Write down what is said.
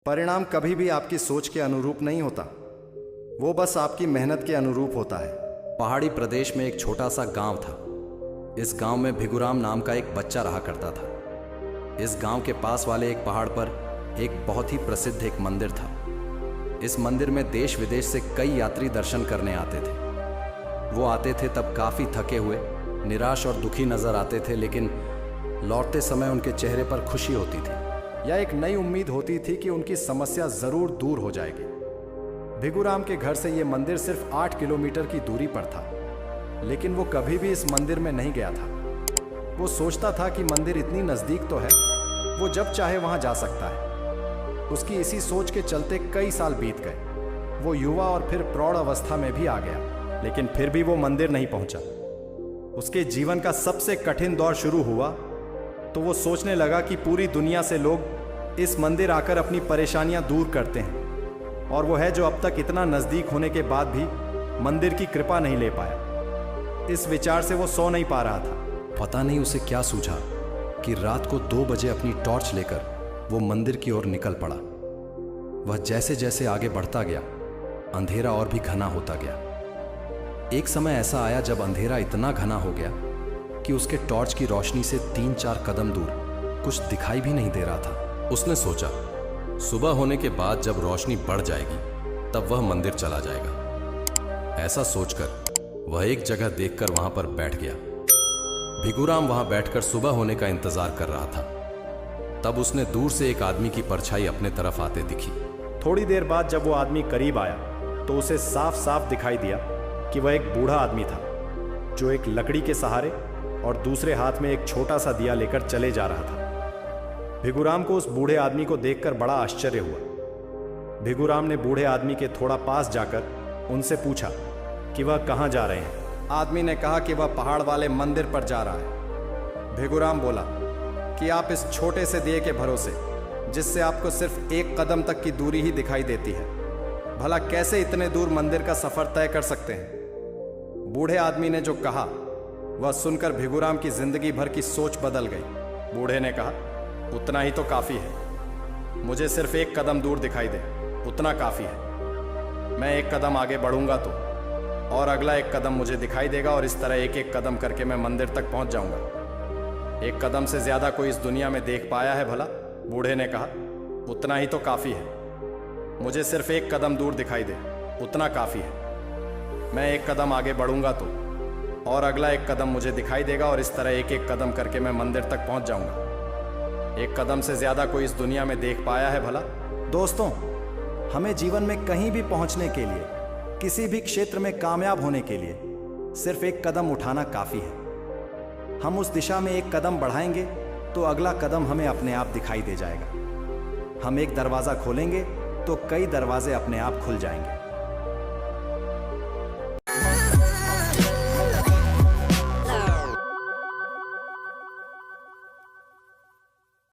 परिणाम कभी भी आपकी सोच के अनुरूप नहीं होता, वो बस आपकी मेहनत के अनुरूप होता है। पहाड़ी प्रदेश में एक छोटा सा गांव था। इस गांव में भिगुराम नाम का एक बच्चा रहा करता था। इस गांव के पास वाले एक पहाड़ पर एक बहुत ही प्रसिद्ध एक मंदिर था। इस मंदिर में देश विदेश से कई यात्री दर्शन करने आते थे। वो आते थे तब काफ़ी थके हुए, निराश और दुखी नजर आते थे, लेकिन लौटते समय उनके चेहरे पर खुशी होती थी। या एक नई उम्मीद होती थी कि उनकी समस्या जरूर दूर हो जाएगी। भिगुराम के घर से ये मंदिर सिर्फ 8 किलोमीटर की दूरी पर था, लेकिन वो कभी भी इस मंदिर में नहीं गया था। वो सोचता था कि मंदिर इतनी नज़दीक तो है, वो जब चाहे वहाँ जा सकता है। उसकी इसी सोच के चलते कई साल बीत गए। वो युवा और फिर प्रौढ़ अवस्था में भी आ गया, लेकिन फिर भी वो मंदिर नहीं पहुँचा। उसके जीवन का सबसे कठिन दौर शुरू हुआ तो वो सोचने लगा कि पूरी दुनिया से लोग इस मंदिर आकर अपनी परेशानियां दूर करते हैं, और वो है जो अब तक इतना नज़दीक होने के बाद भी मंदिर की कृपा नहीं ले पाया। इस विचार से वो सो नहीं पा रहा था। पता नहीं उसे क्या सूझा कि रात को 2 बजे अपनी टॉर्च लेकर वो मंदिर की ओर निकल पड़ा। वह जैसे जैसे आगे बढ़ता गया, अंधेरा और भी घना होता गया। एक समय ऐसा आया जब अंधेरा इतना घना हो गया कि उसके टॉर्च की रोशनी से 3-4 कदम दूर कुछ दिखाई भी नहीं दे रहा था। उसने सोचा, सुबह होने के बाद जब रोशनी बढ़ जाएगी तब वह मंदिर चला जाएगा। ऐसा सोचकर वह एक जगह देखकर वहां पर बैठ गया। भिगुराम वहां बैठकर सुबह होने का इंतजार कर रहा था। तब उसने दूर से एक आदमी की परछाई अपने तरफ आते दिखी। थोड़ी देर बाद जब वो आदमी करीब आया तो उसे साफ साफ दिखाई दिया कि वह एक बूढ़ा आदमी था, जो एक लकड़ी के सहारे और दूसरे हाथ में एक छोटा सा दिया लेकर चले जा रहा था। भिगुराम को उस बूढ़े आदमी को देखकर बड़ा आश्चर्य हुआ। भिगुराम ने बूढ़े आदमी के थोड़ा पास जाकर उनसे पूछा कि वह कहाँ जा रहे हैं। आदमी ने कहा कि वह पहाड़ वाले मंदिर पर जा रहा है। भिगुराम बोला कि आप इस छोटे से दिए के भरोसे, जिससे आपको सिर्फ 1 कदम तक की दूरी ही दिखाई देती है, भला कैसे इतने दूर मंदिर का सफर तय कर सकते हैं। बूढ़े आदमी ने जो कहा वह सुनकर भिगुराम की जिंदगी भर की सोच बदल गई। बूढ़े ने कहा, उतना ही तो काफ़ी है, मुझे सिर्फ 1 कदम दूर दिखाई दे, उतना काफ़ी है। मैं 1 कदम आगे बढ़ूंगा तो और अगला 1 कदम मुझे दिखाई देगा, और इस तरह 1-1 कदम करके मैं मंदिर तक पहुंच जाऊंगा। 1 कदम से ज़्यादा कोई इस दुनिया में देख पाया है भला? बूढ़े ने कहा, उतना ही तो काफ़ी है, मुझे सिर्फ 1 कदम दूर दिखाई दे, उतना काफ़ी है। मैं 1 कदम आगे बढ़ूंगा तो और अगला 1 कदम मुझे दिखाई देगा, और इस तरह 1-1 कदम करके मैं मंदिर तक पहुंच जाऊंगा। 1 कदम से ज़्यादा कोई इस दुनिया में देख पाया है भला? दोस्तों, हमें जीवन में कहीं भी पहुंचने के लिए, किसी भी क्षेत्र में कामयाब होने के लिए सिर्फ 1 कदम उठाना काफ़ी है। हम उस दिशा में 1 कदम बढ़ाएंगे तो अगला कदम हमें अपने आप दिखाई दे जाएगा। हम एक दरवाज़ा खोलेंगे तो कई दरवाजे अपने आप खुल जाएंगे।